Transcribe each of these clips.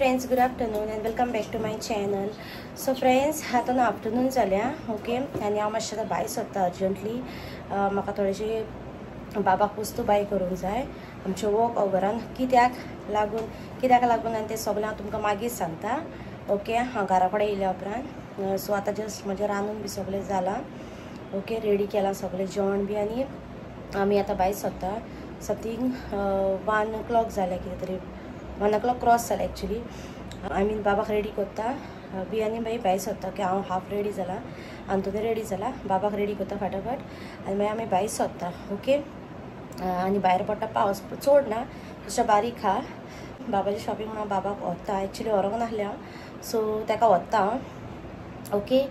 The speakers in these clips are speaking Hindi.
Friends, good afternoon and welcome back to my channel. So friends, आतां आफ्टरनून जाल्या ओके. आनी हांव मातशें आतां भायर सरता अर्जंटली. म्हाका थोडेशे बाबाक वस्तू बाय करूंक जाय आमच्या वॉक ओवरान. कित्याक लागून आनी तें सगळें हांव तुमकां मागीर सांगता ओके. हांव घरा कडेन येयल्या उपरांत. सो आतां जस्ट म्हजें रांदून बी सगळें जालां ओके. रेडी केलां सगळें जेवण बी. आनी आमी आतां भायर सरता. समथींग 1 o'clock जालें, कितें तरी 1 o'clock क्रॉस जालें एक्चुली. आमी बाबाक रेडी करता बी आनी मागीर भायर सरता ओके. हांव हाफ रेडी जाला आनी तो रेडी जाला. बाबाक रेडी करता फटाफट आनी मागीर आमी भायर सरता ओके. आनी भायर पडटा पावस चड ना, जशें बारीक आहा. बाबाचें शॉपिंग म्हणून बाबाक व्हरता. एक्चुली व्हरोंक नासलें हांव, सो ताका व्हरता हांव ओके.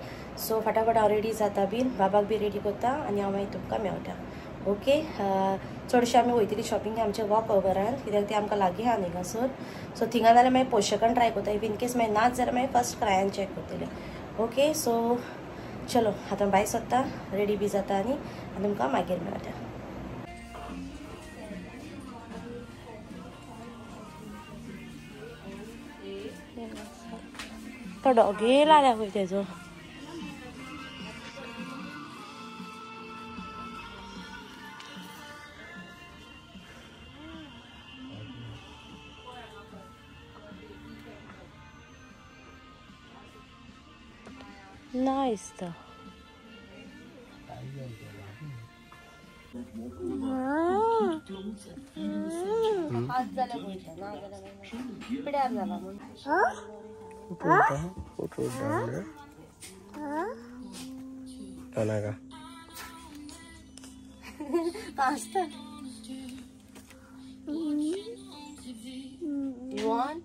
सो फटाफट हांव रेडी जाता बीन, बाबाक बी रेडी करता आनी हांव मागीर तुमकां मेळटा ओके. चडशें आमी वयतली शॉपिंग आमच्या वॉक ओवरान, कित्याक तें आमकां लागीं आहा हिंगासर. सो थिंगा नाल्यार मागीर पोशेकन ट्राय करता. इफ इन केस मागीर नाच जाल्यार मागीर फर्स्ट क्रायान चॅक करतलें ओके. सो चलो आतां भायर सरता, रेडी बी जाता आनी तुमकां मागीर मेळटा. तो डॉगी आल्या खंय तेजो. Nice though. You want?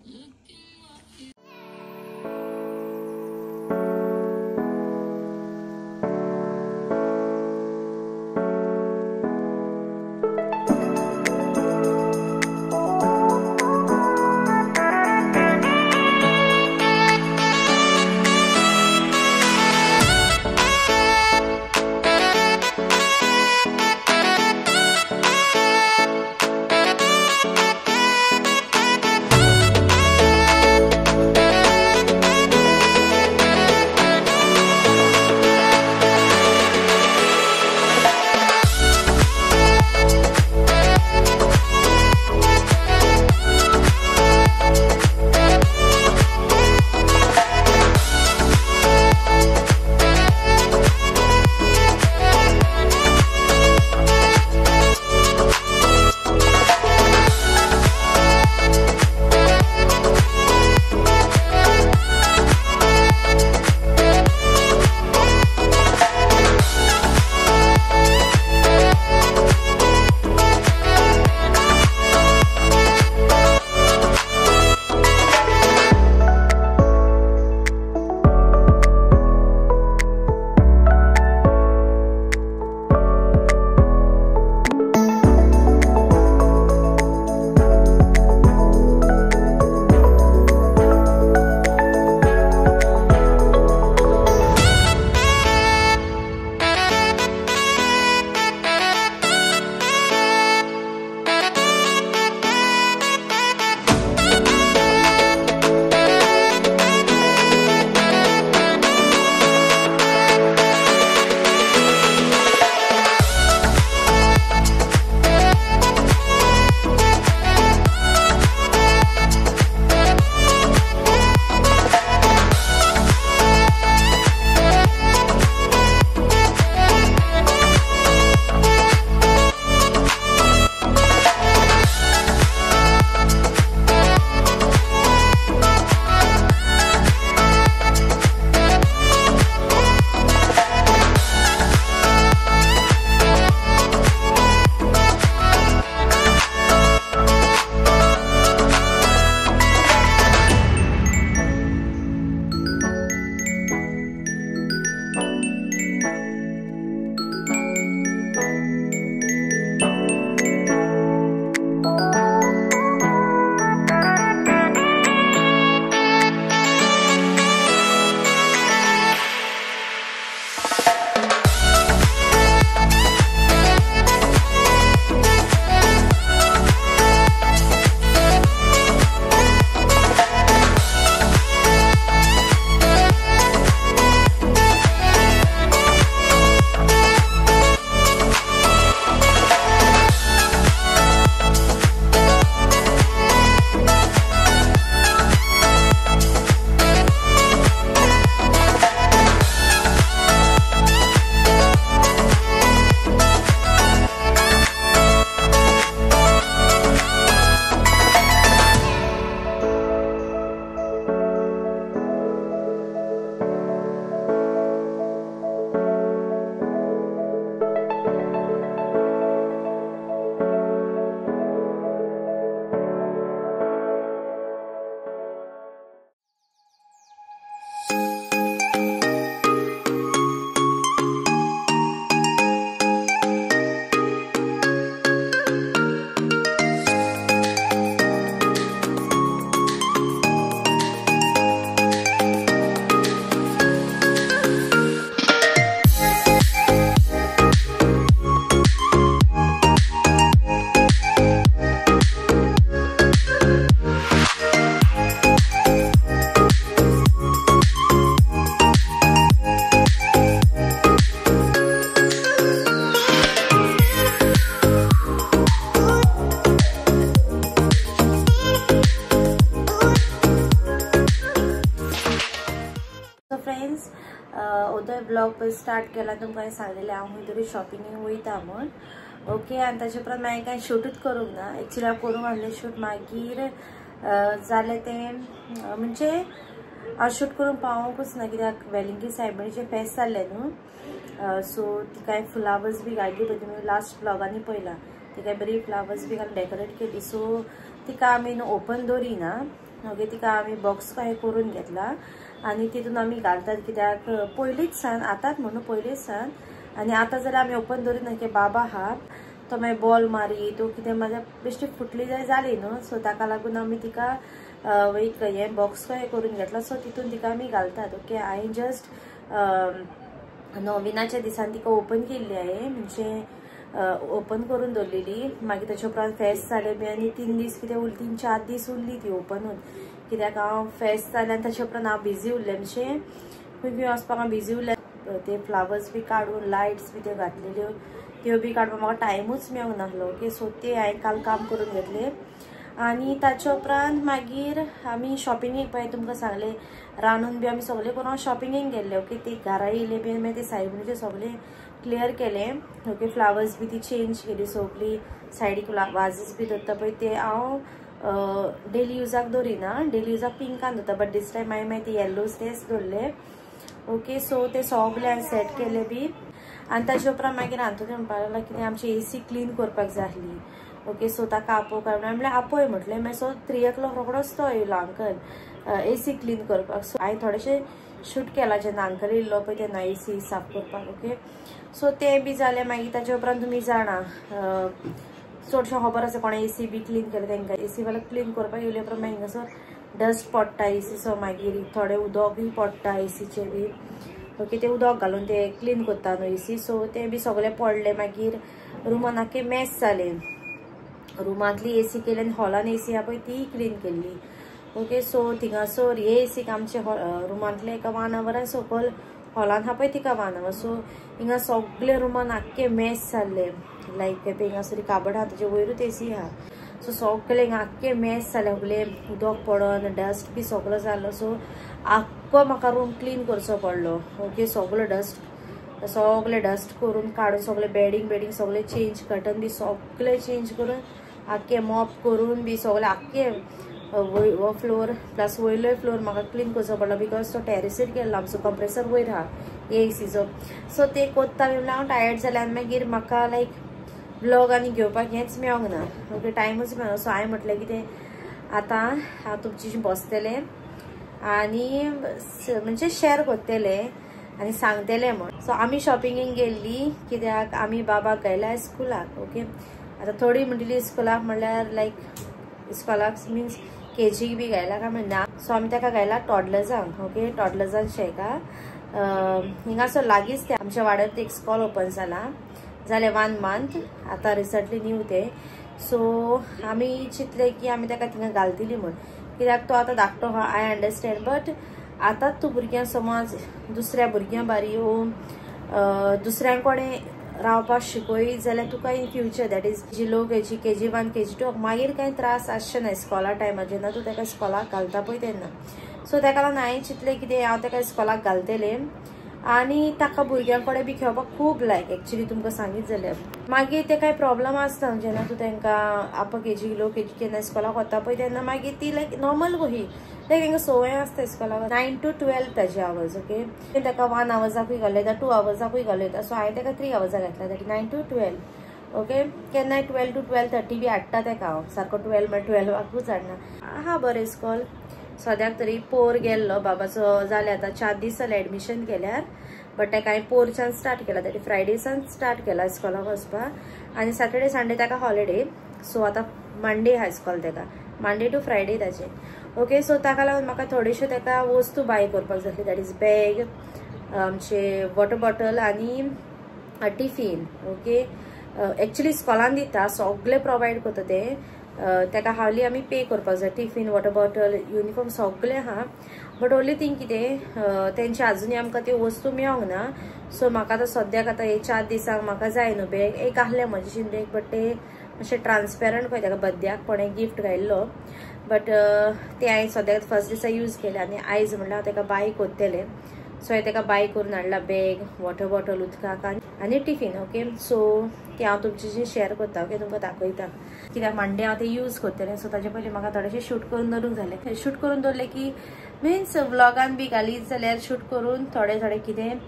Blog पण स्टार्ट केला तुमकां हांवें सांगलेलें हांव खंय तरी शॉपिंगेक वयता म्हण. ओके, आनी ताचे उपरांत हांवें कांय शूटूच करूंक ना. एक्चुली हांव करूंक आसलें शूट, मागीर जालें तें म्हणजे हांव शूट करून पावोंकूच ना, कित्याक वेलिंगी सायबिणीचें फेस्त जाल्लें न्हू. सो ती कांय फ्लावर्स बी घातली पळय तुमी लास्ट ब्लॉगांनी पळयलां, ती कांय बरी फ्लावर्स बी घालून डेकोरेट केली. सो तिका आमी न्हू ओपन दवरिना. ओके, तिका आमी बॉक्स काय करून घेतला आनी तितून आमी घालतात, कित्याक पयलींच सान आतांच म्हणून पयलींच सान. आनी आतां जर आमी ओपन दवरिना की बाबा आहा तो मागीर बॉल मारी तो कितें म्हाज्या बेश्टी फुटली जाली न्हू. सो ताका लागून आमी तिका एक हें बॉक्स काय करून घेतला. सो तितून तिका आमी घालतात. ओके, हांवें जस्ट नोविनाच्या दिसान तिका ओपन केल्ली हांवें, म्हणजे ओपन करून दवरलेली. मागीर ताचे उपरांत फेस्त जालें बी आनी 3 दीस कितें उरली, 3-4 दीस उरली ती ओपन होवन, कित्याक हांव फेस्त जालें आनी ताचे उपरांत हांव बिजी उरलें, म्हणजे खंय खंय वचपाक हांव बिजी उरलें. ते फ्लावर्स बी काडून लायट्स बी त्यो घातलेल्यो त्यो बी काडपाक म्हाका टायमूच मेळूंक नासलो. ओके, सो ते हांवें काल काम करून घेतले. आनी ताचे उपरांत मागीर आमी शॉपिंगेक पळय तुमकां सांगलें रांदून बी आमी सगळें करून शॉपिंगेक गेल्ले. ओके, ते घरा येयले बी मागीर ते सायबिणीचें सगळें क्लियर केलें. ओके, फ्लावर्स बी ती चेंज केली सगळी, सायडीक वाजीस बी दवरता पळय ते हांव डेली युजाक दवरिना, डेली युजाक पिंकान दवरता, बट दिस टायम हांवें मागीर ते येल्लोज तेच दवरले. ओके, सो ते सगळे हांवें सेट केले बी. आनी ताचे उपरांत मागीर हातून म्हणपाक लागला कितें आमची AC क्लीन करपाक जाय आसली. ओके, सो ताका आपोवंक म्हणल्यार आपय म्हटलें. मागीर सो 3 o'clock रोखडोच तो येयलो अंकल AC क्लीन करपाक. सो हांवें थोडेशें शूट केला जेन्ना अंकल येयल्लो पळय तेन्ना AC साफ करपाक. ओके, सो तें बी जालें. मागीर ताचे उपरांत तुमी जाणा चडशें खबर आसा कोणें AC बी क्लीन केलें तेंकां AC वाला क्लीन करपाक येयले उपरांत मागीर हांगासर डस्ट पडटा AC, सो मागीर थोडें उदक बी पडटा ACचें बी. ओके, ते उदक घालून ते क्लीन करता न्हू AC, सो ते बी सगळें पडलें. मागीर रुमान आख्खें मॅस जालें. रुमांतली AC केली आनी हॉलान AC आहा पळय ती क्लीन केल्ली. ओके, सो थिंगासर हे ACक आमचे रुमांतले एका 1 hour सकयल हॉलान आहा पळय तिका 1 hour. सो हिंगा सगळे रुमान आख्खें मॅस जाल्लें, लायक हिंगासर काबड आहा ताचे वयरूच AC आहा. सो सगळे हिंगा आख्खें मॅस जालें, सगळें उदक पडोन डस्ट बी सगळो जाल्लो. सो आख्खो म्हाका रूम क्लीन करचो पडलो. ओके, सगळो डस्ट करून काडून सगळें बेडींग सगळें चेंज, कर्टन बी सगळें चेंज करून आख्खें मॉप करून बी सगळें आख्खें वो फ्लोर प्लस वयलोय फ्लोर म्हाका क्लीन करचो पडलो, बिकॉज तो टेरेसीर गेल्लो आमचो कंप्रेसर वयर आहा ACचो. सो ते कोत्ता म्हणल्यार हांव टायर्ड जालें आनी मागीर म्हाका लायक ब्लॉग आनी घेवपाक हेंच मेळोंक ना. ओके, टायमूच मेळना. सो हांवें म्हटलें कितें आतां हांव तुमची बसतलें आनी म्हणजे शेअर करतलें आनी सांगतलें म्हण. सो आमी शॉपिंगेक गेल्ली, कित्याक आमी बाबाक घायला स्कुलाक. ओके, आतां थोडी म्हणटली स्कुलाक म्हणल्यार लायक स्कुलाक मिन्स KG बी घायला काय म्हणना. सो आमी ताका घायला टॉडलर्सांक. ओके, टॉडलर्सांक शेका हिंगासर लागींच ते आमच्या वाड्यार एक स्कॉल ओपन जालें 1 month आतां रिसंटली न्यू ते. सो आमी चिंतलें की आमी ताका थिंगा घालतली म्हण, कित्याक तो आतां धाकटो आहा, आय अंडरस्टँड. बट आतांच तूं भुरग्यां समज दुसऱ्या भुरग्यां बारी येवन दुसऱ्यां कोणें रावपाक शिकयत जाल्यार तुका इन फ्युचर दॅट इज जी लो KG 1 KG 2 मागीर कांय त्रास आसचे ना स्कॉला टायमार जेन्ना तूं ताका स्कॉलाक घालता पळय तेन्ना. सो ताका लागून हांवें चिंतलें कितें हांव ताका स्कॉलाक घालतलें. आनी ताका भुरग्यां कडेन बी खेळपाक खूब लायक एक्चुली तुमकां सांगीत जाल्यार. मागीर ते कांय प्रॉब्लम आसना जेन्ना तूं तांकां अपर KG लो KG केन्ना स्कॉलाक वता पळय तेन्ना मागीर ती लायक नॉर्मल कशी लायक तांकां संवय आसता स्कॉलाक 9 to 12 ताजे आवर्स. ओके, ताका 1 hourसाकूय घालयता 2 hourसाकूय घालयता. सो हांवें ताका 3 hours घातला, दॅट 9 to 12. ओके, केन्नाय 12 to 12:30 बी हाडटा ताका हांव, सारको 12 म्हळ्यार 12 हाडना. आहा बरें स्कॉल. सद्याक तरी पोर गेल्लो बाबाचो जालें आतां 4 दीस जालें एडमिशन केल्यार, बट ताका हांवें पोरच्यान स्टार्ट केला, दॅट फ्रायडेसान स्टार्ट केला स्कॉलाक वचपाक. आनी सॅटर्डे संडे ताका हॉलिडे. सो आतां मंडे हाय स्कॉल ताका, मंडे टू फ्रायडे ताचे. ओके, सो ताका लागून म्हाका थोड्योश्यो ताका वस्तू बाय करपाक जाय, दॅट इज बॅग, आमचे वॉटर बॉटल आनी टिफीन. ओके, एक्चुली स्कॉलान दिता सगळे प्रोवायड करता ते, ताका हावली आमी पे करपाक जाय. टिफीन, वॉटर बॉटल, युनिफॉर्म सगळें आहा. बट ओन्ली थिंग कितें तेंचे आजुनी आमकां त्यो वस्तू मेळोंक ना. सो म्हाका आतां सद्याक आतां हे 4 दिसांक म्हाका जाय न्हू बॅग. एक आहलें म्हजेशीन बॅग, बट ते मातशें ट्रान्सपेरंट पळय ताका बड्ड्याक कोणें गिफ्ट घायल्लो, बट ते हांवें सद्याक फर्स्ट दिसा यूज केले आनी आयज म्हणल्यार हांव ताका बाय करतलें. सो हांवें ताका बाय करून हाडला बॅग, वॉटर बॉटल उदकाक आनी टिफीन. ओके, सो ते हांव तुमचे शेअर करता. ओके, तुमकां दाखयता कित्याक मंडे हांव ते यूज करतलें. सो ताचे पयलीं म्हाका थोडेशें शूट करून दवरूंक जालें. शूट करून दवरलें की मिन्स व्लॉगान बी घालीत जाल्यार शूट करून थोडे थोडे कितें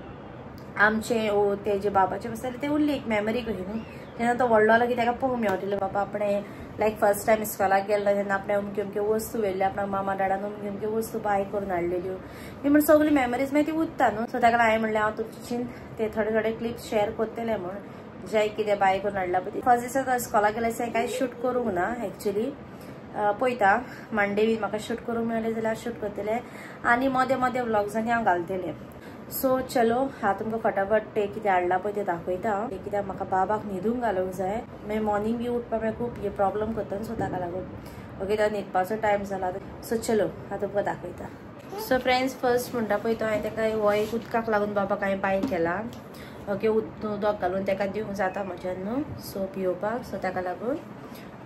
आमचे ते जे बाबाचे आसताले ते उरली एक मेमरी कशी न्हू. तेन्ना तो व्हडलो आला की ताका पळोवंक मेळटलें बाबा आपणें लायक फर्स्ट टायम इस्कॉलाक गेल्लो तेन्ना आपणें अमक्यो अमक्यो वस्तू व्हेल्ल्यो, आपणा मामा डाडान अमक्यो अमक्यो वस्तू बाय करून हाडलेल्यो बी म्हण सगळी मेमरीज मागीर ती उरता न्हू. सो ताका हांवें म्हणलें हांव तुमच्यान ते थोडे थोडे क्लिप्स शेअर करतलें म्हण जे कितें बाय करून हाडला पळय. फर्स्ट दिसा तो इस्कॉलाक गेले दिसा कांय शूट करूंक ना एक्चुली. पळयता मंडे बी म्हाका शूट करूंक मेळ्ळें जाल्यार शूट करतलें आनी मदें मदें व्लॉग्सांनी हांव घालतलें. सो चलो हांव तुमकां फटाफट ते कितें हाडला पळय ते दाखयता. कित्याक म्हाका बाबाक न्हिदूंक घालूंक जाय. मागीर मॉर्निंग बी उठपाक मागीर खूब प्रॉब्लम करता. सो ताका लागून ओके तो न्हिदपाचो टायम जाला. सो चलो हांव तुमकां दाखयता. सो फ्रेंड्स फर्स्ट म्हणटा पळय तो हांवें ताका हो एक उदकाक लागून बाबाक हांवें बाय केला. ओके, उदक घालून ताका दिवंक जाता म्हज्यान न्हू. सो पिवपाक. सो ताका लागून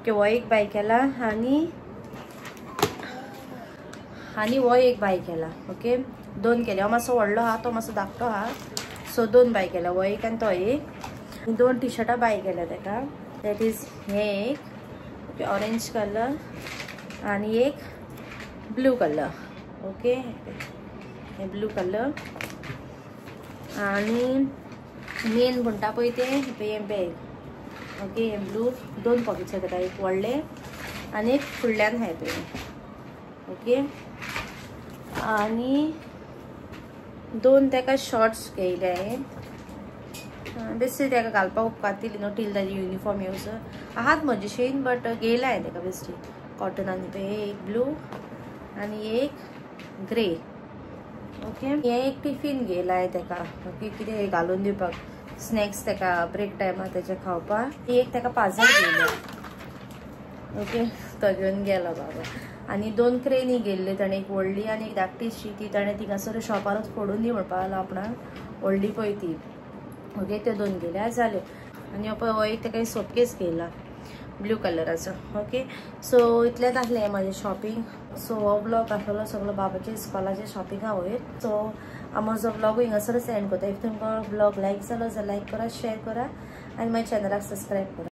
ओके हो एक बाय केला आनी हो एक बाय केला. ओके, 2 केले. हो मातसो व्हडलो आहा, तो मातसो धाकटो आहा. सो 2 बाय केला, हो एक आनी तो एक. 2 टी शर्टां बाय केल्या ताका. दॅट इज हे एक ओके ऑरेंज कलर आनी एक ब्लू कलर. ओके, हे ब्लू कलर आनी मेन म्हणटा पळय ते बॅग. ओके, हे ब्लू 2 पॉकेट्स ताका, एक व्हडले आनी एक फुडल्यान हाय पळय. ओके, आनी 2 ताका शॉर्ट्स घेयले हांवें. बेश्टी ताका घालपाक उपकारतली न्हू टील ताजी युनिफॉर्म यूज आहात म्हजेशेन बट घेयला हांवें ताका बेश्टी कॉटनानी. पळय एक ब्लू आनी एक ग्रे. ओके, हे एक टिफीन घेयला हांवें ताका. ओके, कितें घालून दिवपाक स्नॅक्स ताका ब्रेक टायमार ताचे खावपाक. एक ताका पाजर घेयलो. ओके, तो घेवन गेलो बाबा. आनी 2 क्रेनी गेल्ली ताणें, एक व्हडली आनी एक धाकटीशी. ती ताणें थिंगासर शॉपारूच फोडून दी म्हणपाक लागलो आपणाक, व्हडली पळय ती. ओके, ते 2 गेले जाले. आनी हो एक ताका सोपकेस घेयला ब्लू कलराचो. ओके, सो इतलेंच आसलें म्हाजें शॉपिंग. सो हो ब्लॉग आसलो सगळो बाबाच्या इस्कॉलाच्या शॉपिंगा वयर. सो हांव म्हजो ब्लॉग हिंगासरच एंड करता. इफ तुमकां ब्लॉग लायक जालो जाल्यार लायक करा, शेअर करा आनी म्हाज्या चॅनलाक सबस्क्रायब करा.